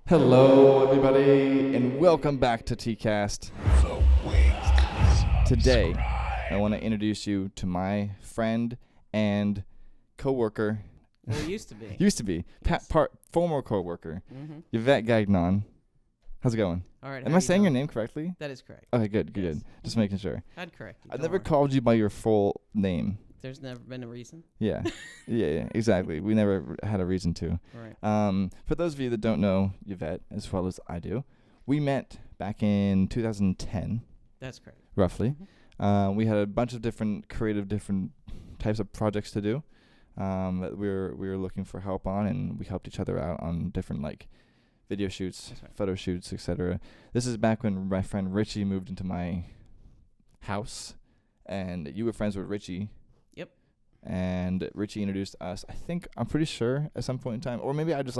Hello, everybody, and welcome back to TKAST. Today, I want to introduce you to my friend and co-worker. Well, it used to be. Yes. Former co-worker, Mm-hmm. Yvette Gagnon. How's it going? All right. Am I saying your name correctly? That is correct. Okay, good. Yes. Just making sure. I'd correct you. I've Don't never worry. called you by your full name. There's never been a reason. Yeah, yeah, exactly. We never had a reason to. Right. For those of you that don't know Yvette as well as I do, we met back in 2010, That's correct. roughly. Mm-hmm. We had a bunch of different types of projects to do that we were looking for help on, and we helped each other out on different video shoots, That's right. photo shoots, etc. This is back when my friend Richie moved into my house, and you were friends with Richie. Yep. And Richie introduced us, I'm pretty sure, at some point in time. Or maybe I just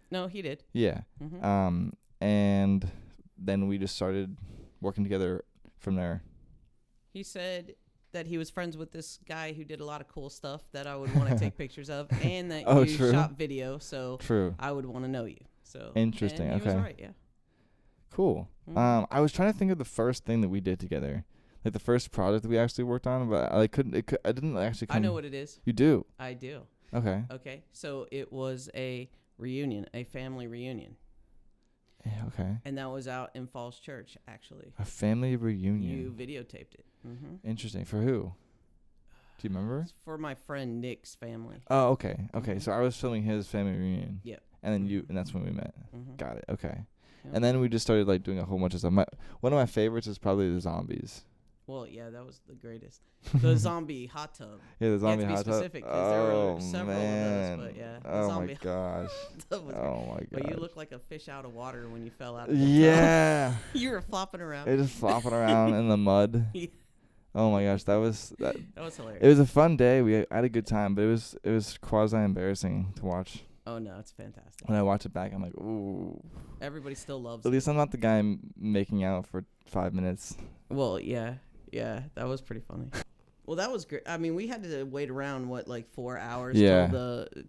No, he did. yeah. Mm-hmm. And then we just started working together from there. He said that he was friends with this guy who did a lot of cool stuff that I would want to take pictures of, and that Oh, you true. shot video, so True. I would want to know you. So Interesting, and he was okay. right, yeah. Cool. Mhm. I was trying to think of the first thing that we did together. Like the first project that we actually worked on, but I didn't actually come. I know what it is. You do? I do. Okay. Okay. So it was a reunion, a family reunion, Yeah, okay. and that was out in Falls Church, actually. A family reunion. You videotaped it. Mm-hmm. Interesting. For who? Do you remember? It's for my friend Nick's family. Oh, okay. Okay. Mhm. So I was filming his family reunion. Yep. And then and that's when we met. Mm-hmm. Got it. Okay. Yep. And then we just started doing a whole bunch of stuff. One of my favorites is probably the zombies. Well, yeah, that was the greatest. The zombie hot tub. Yeah, the zombie you have hot to be tub. specific, 'cause there Oh were several man. of those, but yeah. The Oh my zombie gosh. tub was great. Oh my But you gosh. looked like a fish out of water when you fell out of the Yeah. tub. You were flopping around. It just flopping around in the mud. Yeah. Oh my gosh, that was hilarious. It was a fun day. We had a good time, but it was quasi embarrassing to watch. Oh, no, it's fantastic. When I watch it back, I'm like, ooh. Everybody still loves At it. least I'm not the guy making out for 5 minutes. Well, yeah. Yeah, that was pretty funny. Well, that was great. I mean, we had to wait around, 4 hours Yeah.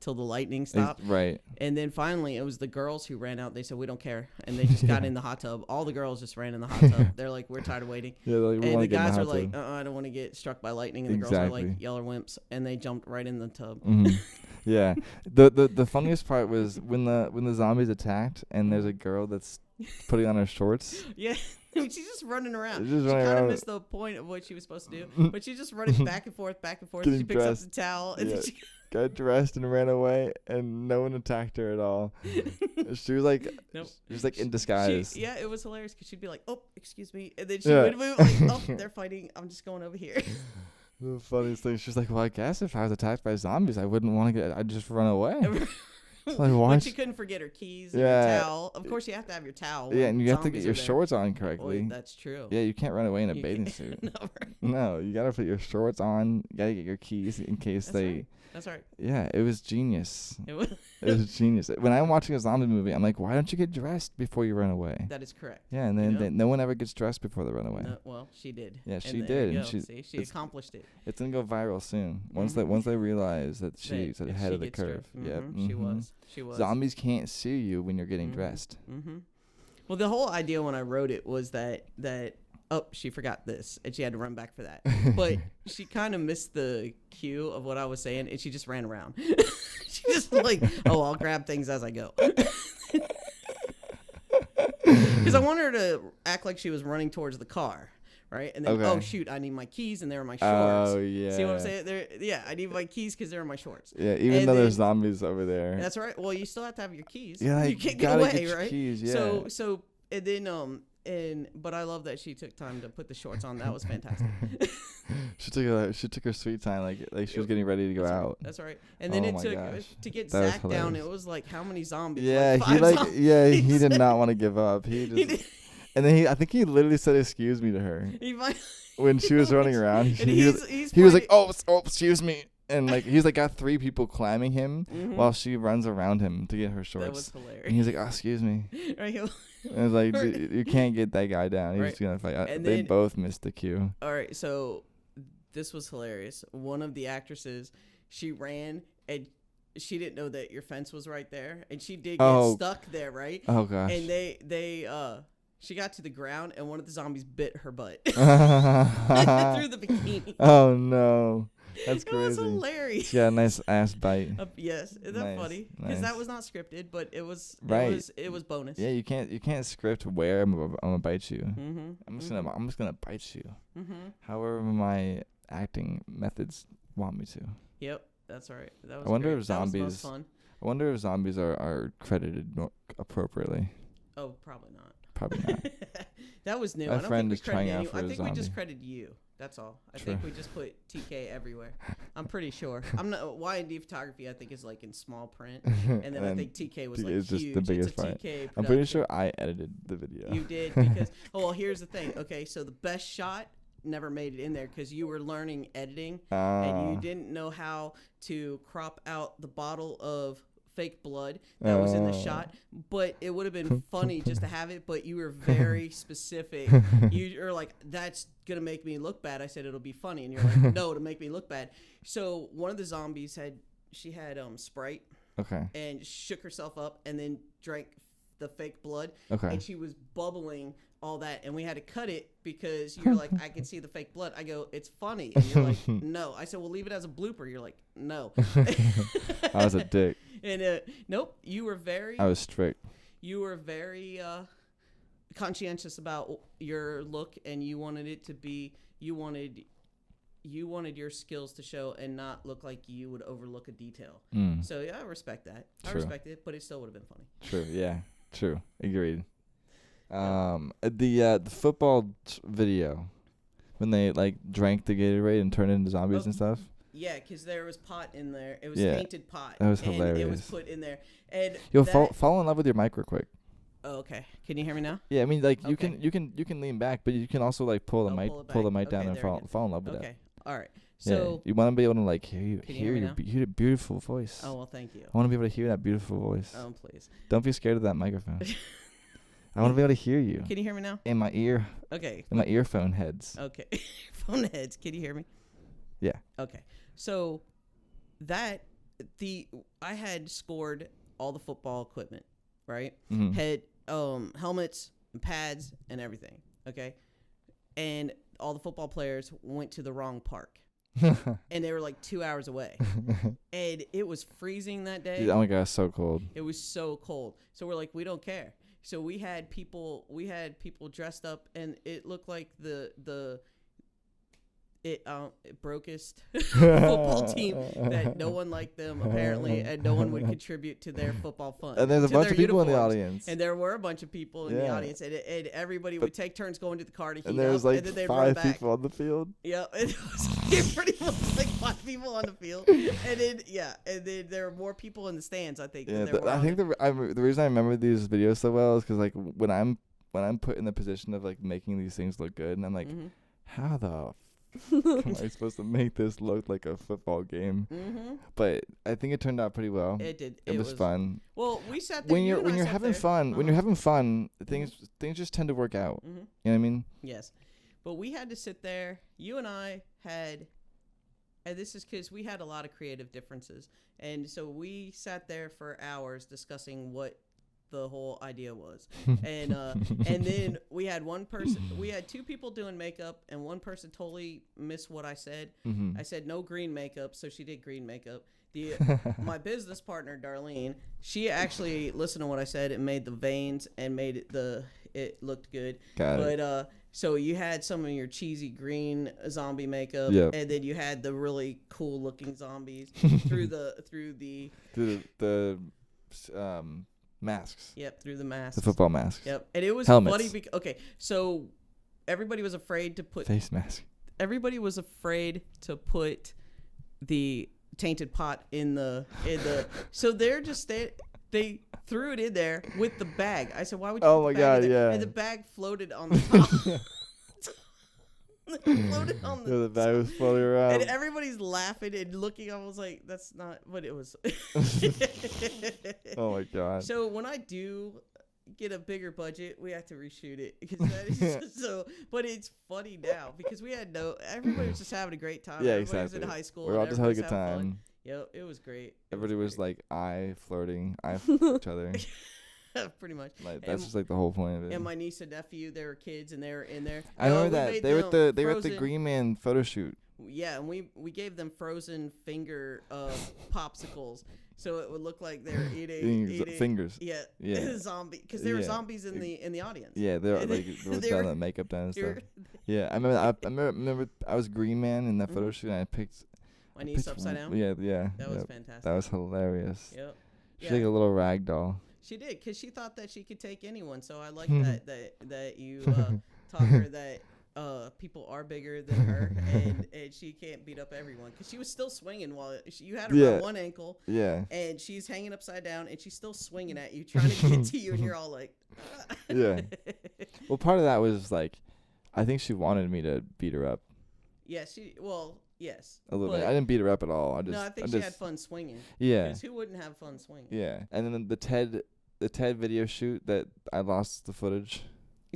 till the lightning stopped. Right. And then finally, it was the girls who ran out. They said, "We don't care," and they just got in the hot tub. All the girls just ran in the hot tub. They're like, "We're tired of waiting." Yeah, we And wanna the get in guys the are hot like, tub. I don't want to get struck by lightning. And the girls are like, Exactly. "Y'all are wimps," and they jumped right in the tub. Mhm. Yeah. The funniest part was when the zombies attacked and there's a girl that's putting on her shorts. Yeah, she's just running around. She's just She running kind of around. missed the point of what she was supposed to do, but she's just running back and forth, back and forth. Getting She picks dressed. up the towel, and Yeah. then she Got dressed and ran away, and no one attacked her at all. She was like, Nope. she was like in disguise. Yeah, it was hilarious because she'd be like, "Oh, excuse me," and then she Yeah. would move like, "Oh, they're fighting. I'm just going over here." The funniest thing, she was like, well, I guess if I was attacked by zombies, I wouldn't want to I'd just run away. Like, why? But she couldn't forget her keys and Yeah. her towel. Of course, you have to have your towel. Yeah, when and you have to get zombies your are there. shorts on Well, correctly. that's true. Yeah, you can't run away in a You bathing can't- suit. No, right. No, you gotta put your shorts on. You gotta get your keys in case That's they. right. That's right. Yeah, it was genius. It was, It was genius. When I'm watching a zombie movie, I'm like, why don't you get dressed before you run away? that is correct. Yeah, and you then know? no one ever gets dressed before they run away. No, well, she did. Yeah, And she there did, you and go. she's- See, she it's- accomplished it. It's gonna go viral soon. Once Mhm. they realize that she's That if ahead she of the gets curve. dressed. Yep. Mhm, She mhm. was. She was. Zombies can't see you when you're getting Mhm. dressed. Mm-hmm. Well, the whole idea when I wrote it was that oh, she forgot this, and she had to run back for that. But she kind of missed the cue of what I was saying, and she just ran around. She just like, oh, I'll grab things as I go. Because I wanted her to act like she was running towards the car, right? And then, Okay. oh, shoot, I need my keys, and they're in my shorts. Oh yeah. See what I'm saying? Yeah, I need my keys because they're in my shorts. Yeah, even And though there's then- zombies over there. That's right. Well, you still have to have your keys. Yeah, you you can't get gotta away, get your right? keys, yeah. So and then but I love that she took time to put the shorts on. That was fantastic. she took her sweet time, like she was getting ready to go That's right. out. That's right. And then Oh it my took gosh. to get That was Zach down. It hilarious. was like how many zombies? Yeah, like he 5 zombies. he did not want to give up. He just did. and then I think he literally said excuse me to her He might, when she was running around. And He was like, oh, excuse me. And he's got 3 people climbing him Mhm. while she runs around him to get her shorts. That was And hilarious. he's like, oh, excuse me. Right, And it's like, you can't get that guy down. He's Right. just gonna fight. And They then- both missed the cue. All right, so this was hilarious. One of the actresses, she ran and she didn't know that your fence was right there, and she did get Oh. stuck there, right? Oh gosh. And she got to the ground, and one of the zombies bit her butt through through the bikini. Oh no, that's It was crazy. hilarious. She got a nice ass bite. Yes, is that Nice, funny? Because nice. that was not scripted, but it was. Right. It was bonus. Yeah, you can't script where I'm gonna bite you. Mm-hmm. I'm just gonna bite you. Mm-hmm. However my acting methods want me to. Yep, that's right. That was. I wonder great. if That was the zombies- most fun. I wonder if zombies are credited appropriately. Oh, probably not. Probably not. That was new. My I don't friend think we is trying credited out for I a think we just zombie. credited you. That's all. I True. think we just put TK everywhere. I'm pretty sure. I'm not. Y&D photography, I think, is like in small print, and then I think TK was TK like is just huge. the biggest it's a part. TK I'm pretty production. sure I edited the video. You did because. Oh well, here's the thing. Okay, so the best shot never made it in there because you were learning editing and you didn't know how to crop out the bottle of fake blood that was in the shot, but it would have been funny just to have it, but you were very specific. You're like, that's gonna make me look bad. I said it'll be funny, and you're like, no, to make me look bad. So one of the zombies had Sprite Okay. and shook herself up and then drank the fake blood, Okay. and she was bubbling all that, and we had to cut it because you're like, I can see the fake blood. I go, it's funny, and you're like, no. I said, well, leave it as a blooper. You're like, no. I was a dick. And nope, you were very I was strict. conscientious about your look, and you wanted it to be you wanted your skills to show and not look like you would overlook a detail. So yeah, I respect that. I True. respect it, but it still would have been funny. True. Yeah. True. Agreed. The football video when they like drank the Gatorade and turned it into zombies and stuff. Yeah, because there was pot in there. It was Yeah. tainted pot. That was and it was hilarious. put in there. And Yo, that, fall in love with your mic real quick. oh, okay. Can you hear me now? Yeah, I mean like you Okay. can lean back, but you can also like pull the Oh, mic pull it back. down Okay, and there we go. fall in love with it. Okay. All right. Yeah, So, you want to be able to like hear Can you hear me now? your beautiful voice. oh well, thank you. I want to be able to hear that beautiful voice. Oh please. Don't be scared of that microphone. I want to be able to hear you Can you hear me now? in my ear, Okay. in my earphone heads. Okay. Phone heads. Can you hear me? Yeah. Okay. So I had scored all the football equipment, right? Mhm. Had helmets and pads and everything. Okay. And all the football players went to the wrong park. And they were like 2 hours away. And it was freezing that day. Oh my gosh, so cold. It was so cold. So we're like, we don't care. So we had people dressed up, and it looked like the brokest football team that no one liked them apparently, and no one would contribute to their football fund. And there's a to bunch their of people in the uniforms. audience. And there were a bunch of people in the Yeah. audience, and everybody would take turns going to the car to heat And there was up, like and then they'd run 5 back. people on the field. Yeah, it was pretty much like 5 people on the field, and then there were more people in the stands. I think. Yeah, than there were I on think the reason I remember these videos so well is because like when I'm put in the position of like making these things look good, and I'm like, Mm-hmm. how the am I supposed to make this look like a football game? Mm-hmm. But I think it turned out pretty well. It did. It was fun. Well, we sat there. When you you're and when I you're sat having there. fun, when Uh-huh. you're having fun, things just tend to work out. Mm-hmm. You know what I mean? Yes, but we had to sit there. You and I had, and this is because we had a lot of creative differences, and so we sat there for hours discussing what the whole idea was, and then we had we had 2 people doing makeup, and one person totally missed what I said. Mm-hmm. I said no green makeup, so she did green makeup. My business partner Darlene, she actually listened to what I said and made the veins and made it looked good. Got it. But so you had some of your cheesy green zombie makeup, Yep. and then you had the really cool looking zombies through the Masks. yep, through the mask. The football masks. Yep, and it was Helmets. funny because so everybody was afraid to put Face mask. everybody was afraid to put the tainted pot in the so they're just they threw it in there with the bag. I said, why would you Oh put my the bag in God, there? yeah. And the bag floated on the top. Floated on Yeah, the bag was floating around. and everybody's laughing and looking. I was like, that's not what it was. Oh my god. So when I do get a bigger budget, we have to reshoot it because that is just so. But it's funny now because we had everybody was just having a great time. Yeah, Everybody was exactly. in high school. We're all and just having a good everybody's having fun. time. Yep, it was great. Everybody was great. like eye flirting, each other. Pretty much. Like that's just like the whole point of it. And my niece and nephew, they were kids, and they were in there. I remember that they were at the Green Man photo shoot. Yeah, and we gave them frozen finger popsicles, so it would look like they're eating fingers. Yeah, zombie, because there were zombies in the audience. Yeah, they were like there was done that makeup done and stuff. Yeah, I remember I was Green Man in that photo shoot, and I picked my niece upside down. Yeah. That was fantastic. That was hilarious. Yep. She's like a little rag doll. She did, because she thought that she could take anyone. So I like that you taught her that people are bigger than her, and she can't beat up everyone. Because she was still swinging while you had her on one ankle. Yeah. And she's hanging upside down, and she's still swinging at you, trying to get to you, and you're all like, ah. Yeah. Well, part of that was like, I think she wanted me to beat her up. Yeah, yes. A little bit. I didn't beat her up at all. I think she had fun swinging. Yeah. Because who wouldn't have fun swinging? Yeah. And then the TED video shoot that I lost the footage.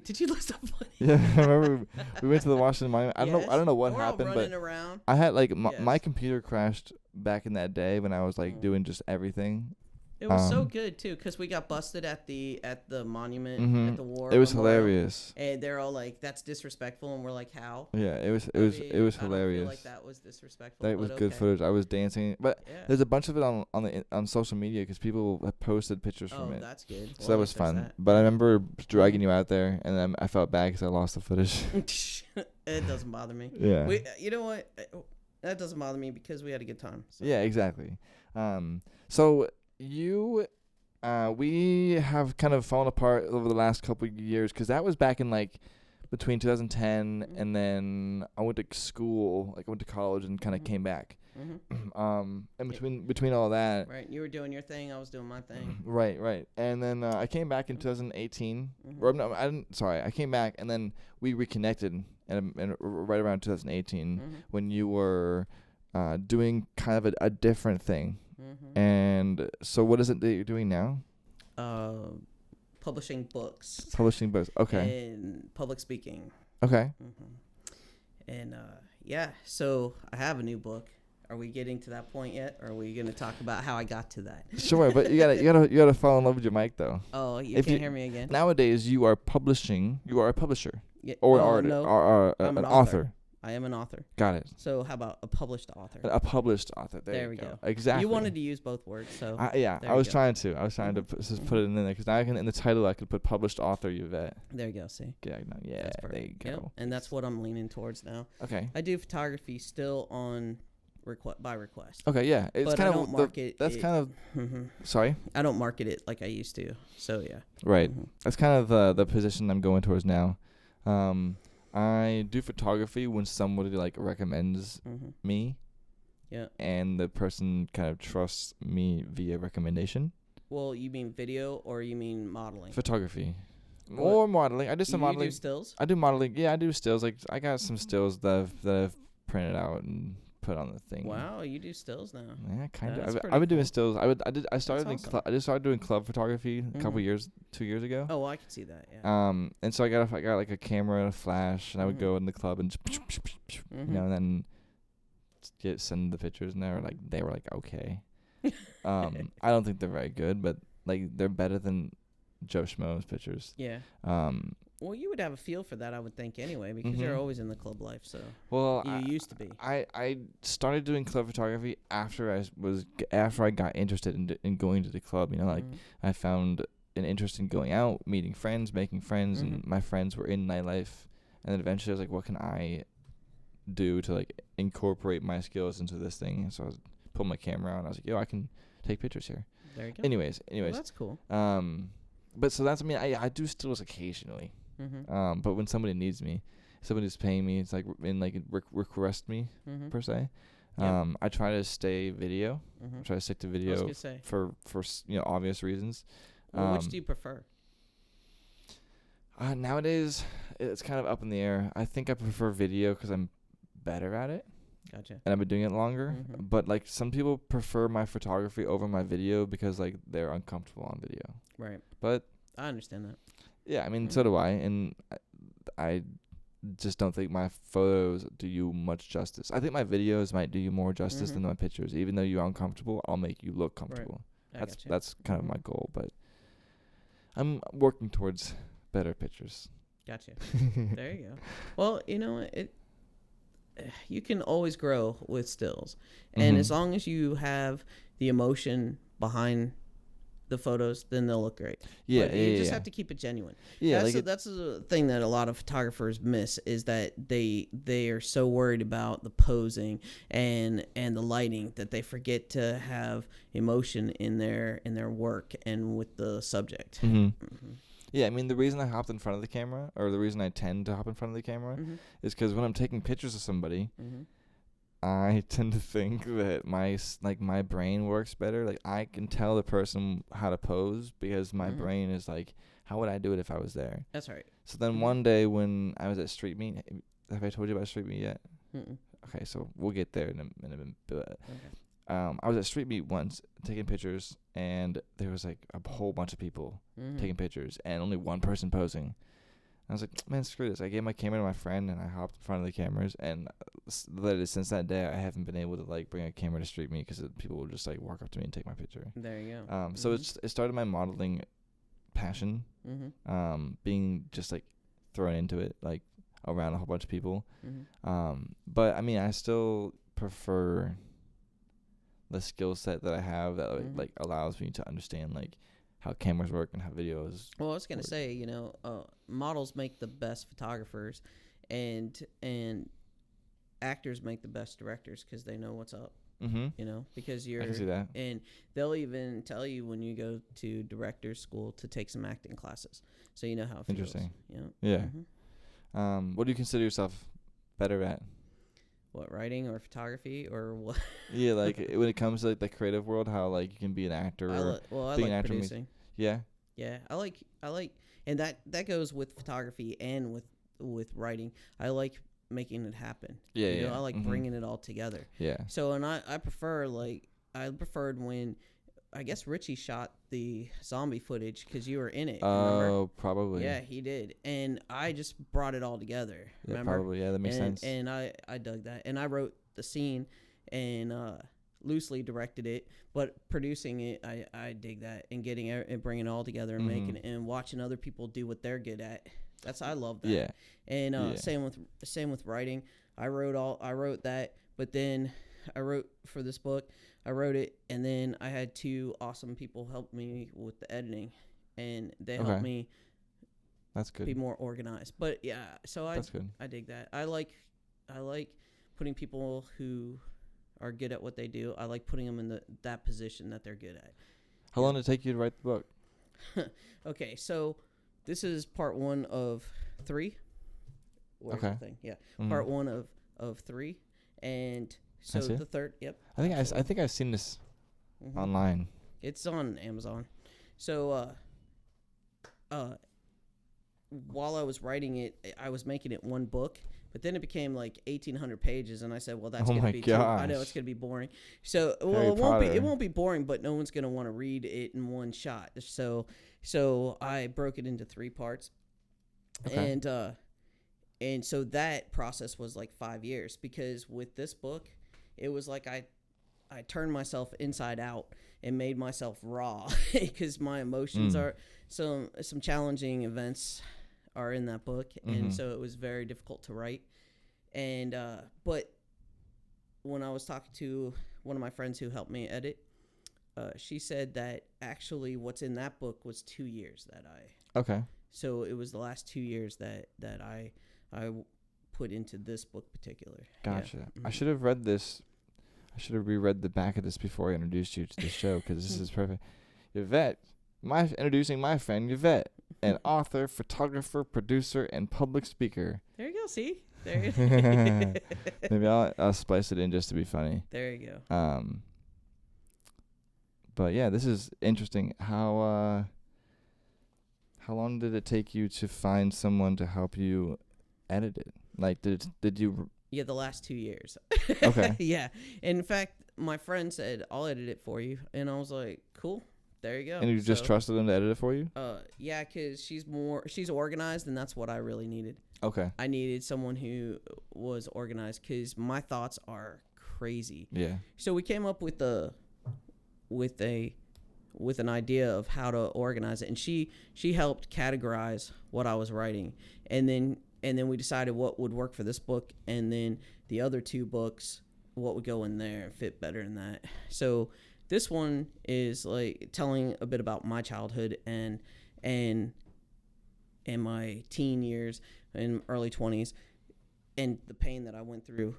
Did you lose the footage? Yeah, I remember we went to the Washington Monument. I don't know what happened, all running around. I had like my computer crashed back in that day when I was like doing just everything. It was so good too, because we got busted at the monument at the war. It was hilarious, and they're all like, "That's disrespectful," and we're like, "How?" Yeah, it was hilarious. I don't feel like that was disrespectful. That was good footage. I was dancing, but there's a bunch of it on social media because people have posted pictures from it. Oh, that's good. So that was fun. But I remember dragging you out there, and then I felt bad because I lost the footage. It doesn't bother me. Yeah. You know what? That doesn't bother me because we had a good time. So. Yeah, exactly. So. We have kind of fallen apart over the last couple of years because that was back in like between 2010 and then I went to school, like I went to college and kind of came back. And between all that, right, you were doing your thing, I was doing my thing. Right, and then I came back in 2018, or no, I didn't. Sorry, I came back and then we reconnected, and right around 2018 when you were doing kind of a different thing. And so what is it that you're doing now? Publishing books. Okay. And public speaking. Okay. And so I have a new book. Are we getting to that point yet, or are we going to talk about how I got to that? Sure, but you gotta fall in love with your mic though. Oh, you can't hear me again. Nowadays, you are a publisher, yeah, or an artist, no, or an author. I am an author. Got it. So how about a published author? A published author. There we go. Exactly. You wanted to use both words, so I was trying to just put it in there because now in the title I could put published author Yvette. There you go. See. Yeah. There you go. Yep. And that's what I'm leaning towards now. Okay. I do photography still on by request. Okay. Yeah. It's but kind I of don't market. That's kind of. Sorry. I don't market it like I used to. So yeah. Right. That's kind of the position I'm going towards now. I do photography when somebody like recommends me. Yeah. And the person kind of trusts me via recommendation. Well, you mean video or you mean modeling? Photography. Or modeling. I do some modeling. You do stills? I do modeling. Yeah, I do stills. Like I got some stills that I've printed out and put on the thing. Wow, you do stills now. Yeah, kind of. I've been doing stills. I started doing club photography a couple 2 years ago. Oh, well, I can see that. Yeah. And so I got like a camera and a flash, and I would go in the club and and then send the pictures, and they were like okay. I don't think they're very good, but like they're better than Joe Schmo's pictures. Yeah. Well, you would have a feel for that, I would think, anyway, because you're always in the club life. So. Well, you used to be. I started doing club photography after I got interested in going to the club. You know, like I found an interest in going out, meeting friends, making friends, and my friends were in nightlife. And then eventually, I was like, what can I do to like incorporate my skills into this thing? And so I pulled my camera out, and I was like, yo, I can take pictures here. There you go. Anyways, well, that's cool. But so that's I do stills occasionally. But when somebody needs me, somebody's paying me, it's like request me per se. I try to stay video. I try to stick to video for obvious reasons. Well, which do you prefer? Nowadays, it's kind of up in the air. I think I prefer video because I'm better at it. Gotcha. And I've been doing it longer. But like some people prefer my photography over my video because like they're uncomfortable on video. Right. But I understand that. yeah, I mean, so do I. And I just don't think my photos do you much justice. I think my videos might do you more justice than my pictures. Even though you're uncomfortable, I'll make you look comfortable. Right. That's kind of my goal, but I'm working towards better pictures. Gotcha. There you go. Well, you can always grow with stills, and as long as you have the emotion behind the photos, then they'll look great. Yeah, but you just have to keep it genuine. Yeah, that's the thing that a lot of photographers miss, is that they are so worried about the posing and the lighting that they forget to have emotion in their work and with the subject. Yeah, I mean, the reason I hopped in front of the camera, or the reason I tend to hop in front of the camera, is because when I'm taking pictures of somebody, I tend to think that my brain works better. Like, I can tell the person how to pose because my brain is like, how would I do it if I was there? That's right. So then one day when I was at Street Meet, have I told you about Street Meet yet? Okay, so we'll get there in a minute. Okay. I was at Street Meet once taking pictures, and there was like a whole bunch of people taking pictures and only one person posing. I was like, man, screw this. I gave my camera to my friend, and I hopped in front of the cameras, and literally since that day, I haven't been able to like bring a camera to Street Meet because people will just like walk up to me and take my picture. There you go. So it started my modeling passion, being just like thrown into it, like around a whole bunch of people. But I mean, I still prefer the skill set that I have that like allows me to understand like how cameras work and how videos. Well, I was gonna say, models make the best photographers, and actors make the best directors because they know what's up. Because you're. I can see that. And they'll even tell you when you go to director's school to take some acting classes, so you know how it feels. Interesting. Yeah. What do you consider yourself better at? What, writing or photography or what? Yeah, like when it comes to like the creative world, how like you can be an actor I being an like actor. Producing. Yeah. Yeah, I like, and that goes with photography and with writing. I like making it happen. Yeah, I like bringing it all together. Yeah. So, and I preferred when, I guess Richie shot the zombie footage because you were in it. Oh, probably. Yeah, he did, and I just brought it all together. Remember? Yeah, probably. Yeah, that makes sense. And I dug that, and I wrote the scene, and loosely directed it, but producing it, I dig that, and getting it and bringing it all together and making it, and watching other people do what they're good at. I love that. Yeah. And same with writing. I wrote that, but then I wrote for this book. I wrote it, and then I had two awesome people help me with the editing, and they helped me. That's good. Be more organized. But yeah, so That's good. I dig that. I like putting people who are good at what they do. I like putting them in that position that they're good at. How long did it take you to write the book? Okay, so this is part 1 of 3. Where's the thing? Yeah, part 1 of 3, and so the third. Yep. I think I've seen this online. It's on Amazon. So while I was writing it, I was making it one book, but then it became like 1,800 pages, and I said, "Well, that's gonna be too, I know it's gonna be boring." So, it won't be boring, but no one's gonna want to read it in one shot. So I broke it into 3 parts, and so that process was like 5 years, because with this book, it was like I turned myself inside out and made myself raw because my emotions are some challenging events are in that book, and so it was very difficult to write. And but when I was talking to one of my friends who helped me edit, she said that actually what's in that book was 2 years that I. So it was the last 2 years that I put into this book particular. Gotcha. Yeah. I should have read this. I should have reread the back of this before I introduced you to the show, because this is perfect. Yvette, introducing my friend Yvette, an author, photographer, producer, and public speaker. There you go. See, there. Maybe I'll splice it in just to be funny. There you go. But yeah, this is interesting. How long did it take you to find someone to help you edit it? Like, did you? Yeah, the last 2 years. Okay. Yeah. In fact, my friend said, "I'll edit it for you." And I was like, "Cool. There you go. And you just trusted them to edit it for you? Yeah, because she's organized, and that's what I really needed. Okay. I needed someone who was organized because my thoughts are crazy. Yeah. So we came up with an idea of how to organize it, and she helped categorize what I was writing, and then we decided what would work for this book, and then the other 2 books, what would go in there and fit better than that. So this one is like telling a bit about my childhood and my teen years and early 20s and the pain that I went through.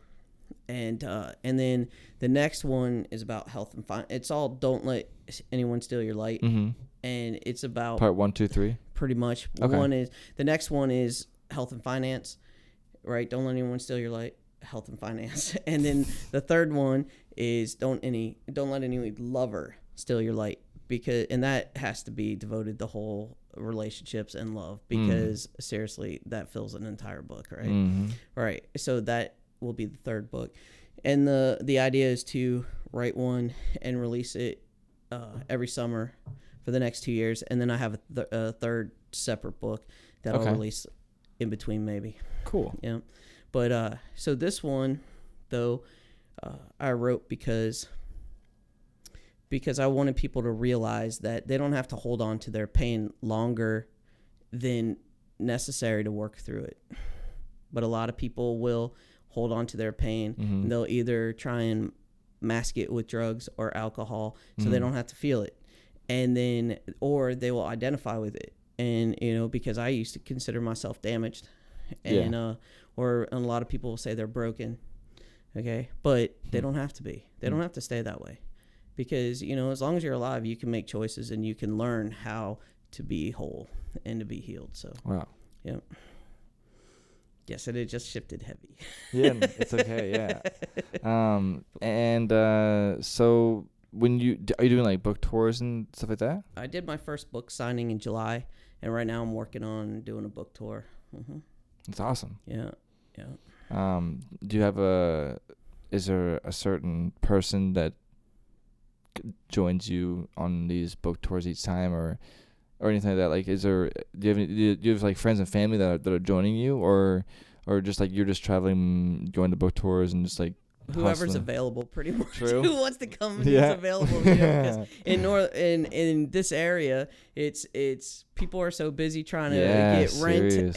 And then the next one is about health and finance. It's all don't let anyone steal your light. Mm-hmm. And it's about part 1, 2, 3. Pretty much. Okay. The next one is health and finance, right? Don't let anyone steal your light. Health and finance. And then the third one is don't let any lover steal your light, and that has to be devoted to whole relationships and love, because seriously, that fills an entire book, right? Mm-hmm. Right. So that will be the third book, and the idea is to write one and release it every summer for the next 2 years, and then I have a third separate book that I'll release in between, maybe. Cool. Yeah. But so this one, though, I wrote because I wanted people to realize that they don't have to hold on to their pain longer than necessary to work through it. But a lot of people will hold on to their pain. Mm-hmm. And they'll either try and mask it with drugs or alcohol so they don't have to feel it. And then, or they will identify with it. And, because I used to consider myself damaged. And, or a lot of people will say they're broken. Okay. But they don't have to be. They don't have to stay that way. Because, as long as you're alive, you can make choices and you can learn how to be whole and to be healed. So, wow. Yeah. Yes, and it just shifted heavy. Yeah, it's okay. Yeah. So are you doing like book tours and stuff like that? I did my first book signing in July, and right now I'm working on doing a book tour. Mm-hmm. That's awesome. Yeah. Do you have is there a certain person that joins you on these book tours each time, or anything like that? Like, do you have like friends and family that are joining you, or just like you're just traveling, going to book tours and just like whoever's available, pretty much. True. Who wants to come and is available? Because in this area, it's people are so busy trying to get rent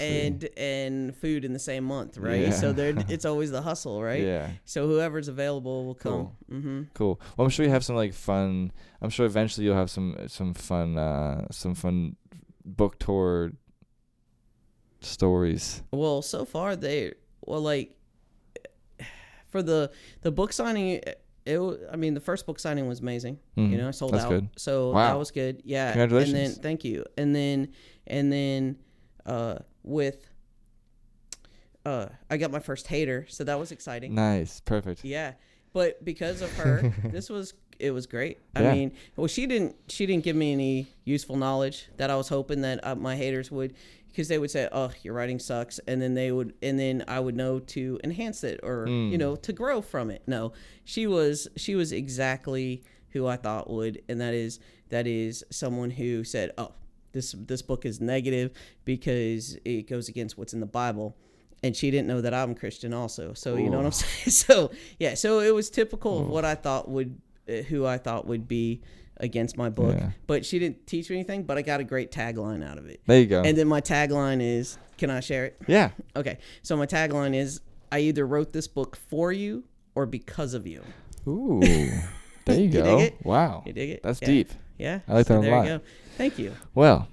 and food in the same month, right? Yeah. So it's always the hustle, right? Yeah. So whoever's available will come. Cool. Mm-hmm. Cool. Well, I'm sure you have some like fun. I'm sure eventually you'll have some fun book tour stories. Well, so far for the book signing, the first book signing was amazing. Mm-hmm. Sold That's out. good. So wow. that was good. Yeah. Congratulations. And then thank you. And then I got my first hater, so that was exciting. Nice. Perfect. Yeah. But because of her, it was great. Yeah. I mean, well, she didn't give me any useful knowledge that I was hoping that my haters would, because they would say, "Oh, your writing sucks," and then I would know to enhance it or to grow from it. No, she was exactly who I thought would, and that is someone who said, "Oh, this book is negative because it goes against what's in the Bible." And she didn't know that I'm Christian also. So, you know what I'm saying? So, yeah. So it was typical of what I thought who I thought would be against my book. Yeah. But she didn't teach me anything, but I got a great tagline out of it. There you go. And then my tagline is, can I share it? Yeah. Okay. So my tagline is, I either wrote this book for you or because of you. Ooh. There you go. Dig it? Wow. You dig it? That's deep. Yeah. I like that a lot. There you go. Thank you. Well,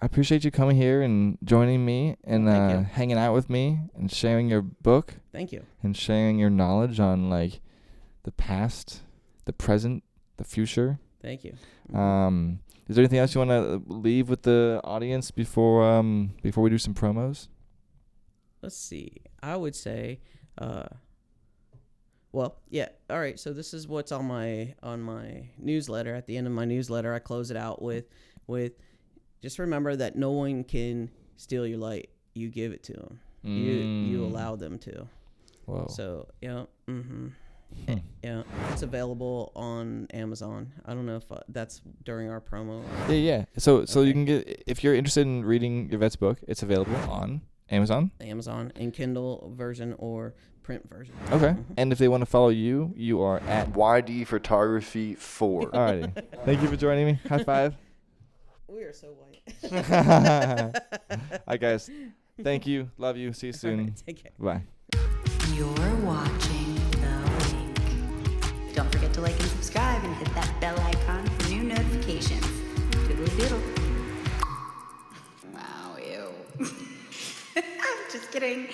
I appreciate you coming here and joining me and hanging out with me and sharing your book. Thank you. And sharing your knowledge on like the past, the present, the future. Thank you. Is there anything else you want to leave with the audience before we do some promos? Let's see. I would say, well, yeah. All right. So this is what's on my newsletter. At the end of my newsletter, I close it out with just remember that no one can steal your light. You give it to them. You allow them to. Whoa. So, yeah. Mm-hmm. Yeah, it's available on Amazon. I don't know if that's during our promo. Yeah. So you can get, if you're interested in reading Yvette's book, it's available on Amazon. Amazon in Kindle version or print version. Okay. And if they want to follow you, you are at YD Photography 4. Alrighty. Thank you for joining me. High five. We are so white. All right, guys. Thank you. Love you. See you soon. All right, take care. Bye. You're watching The Wink. Don't forget to like and subscribe and hit that bell icon for new notifications. Doodly doodle. Wow, ew. I'm just kidding.